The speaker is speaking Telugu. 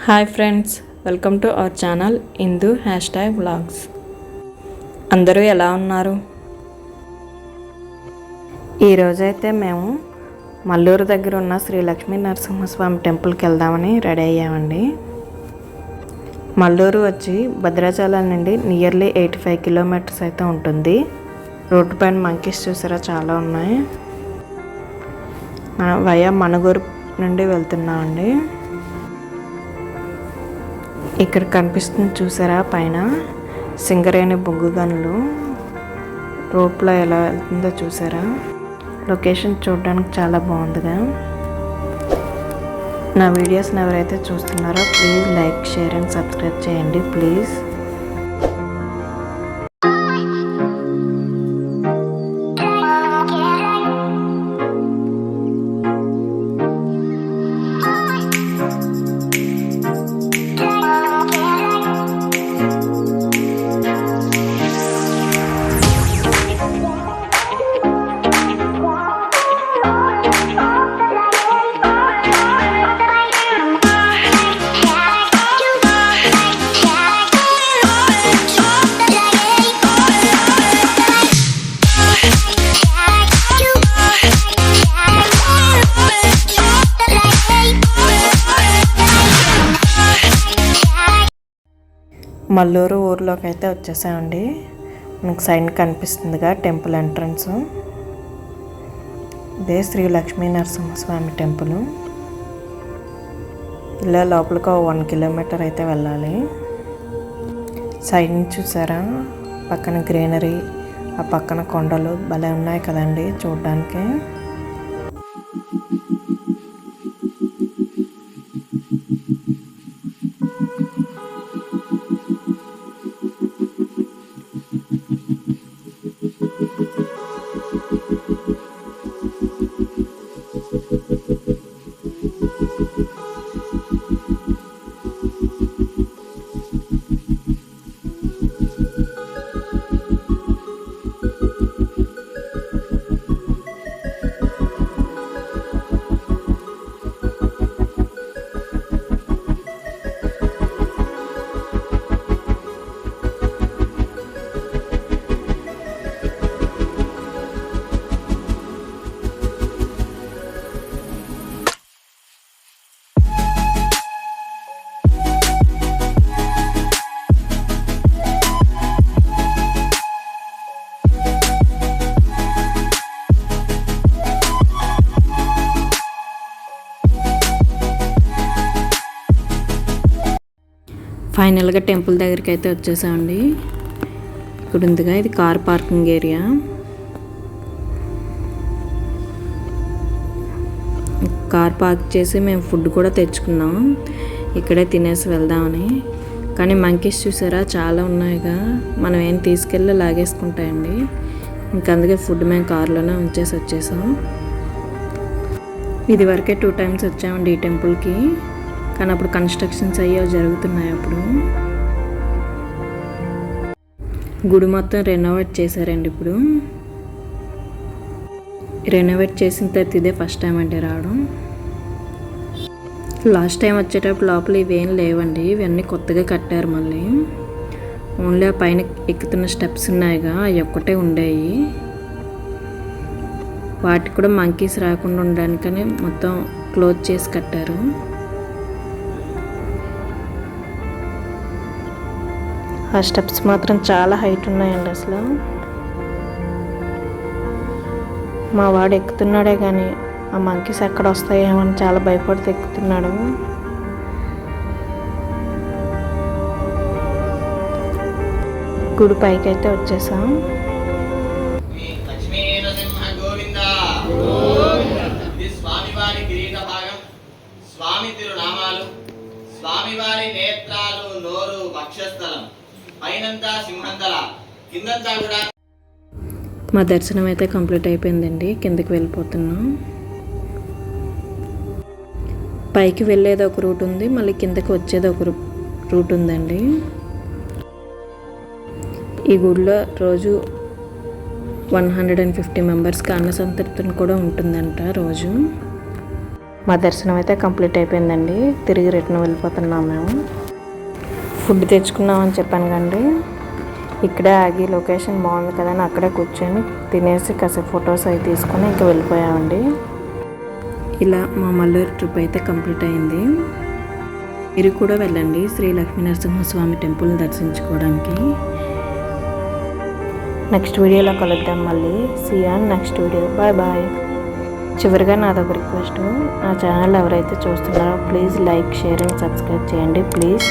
Hi friends, welcome to our channel Indu #vlogs. అందరూ ఎలా ఉన్నారు? ఈరోజైతే మేము మల్లూరు దగ్గర ఉన్న శ్రీ లక్ష్మీ నరసింహస్వామి టెంపుల్కి వెళ్దామని రెడీ అయ్యామండి. మల్లూరు వచ్చి భద్రాచలం నుండి నియర్లీ 85 కిలోమీటర్స్ అయితే ఉంటుంది. రోడ్డు పైన మంకీస్ చూసారా, చాలా ఉన్నాయి. వయా మనుగూరు నుండి వెళ్తున్నామండి. ఇక్కడ కనిపిస్తుంది చూసారా, పైన సింగరేణి బొగ్గు గనులు రోడ్లో ఎలా వెళ్తుందో చూసారా. లొకేషన్ చూడడానికి చాలా బాగుందిగా. నా వీడియోస్ని ఎవరైతే చూస్తున్నారో please like, share and subscribe చేయండి ప్లీజ్. మల్లూరు ఊర్లోకి అయితే వచ్చేసామండి. మనకు సైన్ కనిపిస్తుందిగా టెంపుల్ ఎంట్రన్స్. ఇదే శ్రీ లక్ష్మీ నరసింహస్వామి టెంపుల్. ఇలా లోపలికి 1 కిలోమీటర్ అయితే వెళ్ళాలి. సైడ్ చూసారా, పక్కన గ్రీనరీ, ఆ పక్కన కొండలు భలే ఉన్నాయి కదండి చూడడానికి. ఫైనల్గా టెంపుల్ దగ్గరికి అయితే వచ్చేసామండి. ఇక్కడ ఉందిగా, ఇది car parking area. Car park చేసి మేము ఫుడ్ కూడా తెచ్చుకున్నాం, ఇక్కడే తినేసి వెళ్దామని. కానీ మంకీస్ చూసారా, చాలా ఉన్నాయిగా, మనం ఏం తీసుకెళ్ళి లాగేసుకుంటాయండి. అందుకే ఫుడ్ మేము కార్లోనే ఉంచేసి వచ్చేసాం. ఇది వరకే 2 టైమ్స్ వచ్చామండి ఈ టెంపుల్కి, కానీ అప్పుడు కన్స్ట్రక్షన్స్ అయ్యో జరుగుతున్నాయి. అప్పుడు గుడి మొత్తం రెనోవేట్ చేశారండి. ఇప్పుడు రెనోవేట్ చేసిన తర్వాత ఇదే ఫస్ట్ టైం అండి రావడం. లాస్ట్ టైం వచ్చేటప్పుడు లోపల ఇవేం లేవండి, ఇవన్నీ కొత్తగా కట్టారు మళ్ళీ. ఓన్లీ ఆ పైన ఎక్కుతున్న స్టెప్స్ ఉన్నాయిగా, అవి ఒక్కటే ఉండేవి. వాటికి కూడా మంకీస్ రాకుండా ఉండడానికని మొత్తం క్లోజ్ చేసి కట్టారు. ఆ స్టెప్స్ మాత్రం చాలా హైట్ ఉన్నాయండి. అసలు మా వాడు ఎక్కుతున్నాడే కానీ ఆ మంకీస్ ఎక్కడ వస్తాయేమని చాలా భయపడుతూ ఎక్కుతున్నాడు. గుడి పైకి అయితే వచ్చేసాం. స్వామి తిరునామాలు, స్వామివారి నేత్రాలు, నోరు, వక్షస్థలం, పైనంతా సింహంతల, కిందంతా కూడా. మా దర్శనం అయితే కంప్లీట్ అయిపోయిందండి. కిందకి వెళ్ళిపోతున్నాం. పైకి వెళ్ళేది ఒక రూట్ ఉంది, మళ్ళీ కిందకి వచ్చేది ఒక రూట్ ఉందండి. ఈ గుడిలో రోజు 150 మెంబర్స్కి అన్న సంతర్పణ కూడా ఉంటుందంట రోజు. మా దర్శనం అయితే కంప్లీట్ అయిపోయిందండి. తిరిగి రిటర్న్ వెళ్ళిపోతున్నాం మేము. ఫుడ్ తెచ్చుకున్నామని చెప్పాను కండి, ఇక్కడే ఆగి లొకేషన్ బాగుంది కదా అని అక్కడే కూర్చొని తినేసి కాసేపు ఫొటోస్ అవి తీసుకొని ఇంకా వెళ్ళిపోయామండి. ఇలా మా మల్లూరు ట్రిప్ అయితే కంప్లీట్ అయింది. మీరు కూడా వెళ్ళండి శ్రీ లక్ష్మీనరసింహస్వామి టెంపుల్ని దర్శించుకోవడానికి. నెక్స్ట్ వీడియోలో కలుద్దాం మళ్ళీ. See you on next video. Bye bye. చివరిగా నాదొక రిక్వెస్ట్, నా ఛానల్ ఎవరైతే చూస్తున్నారో please like, share and subscribe చేయండి ప్లీజ్.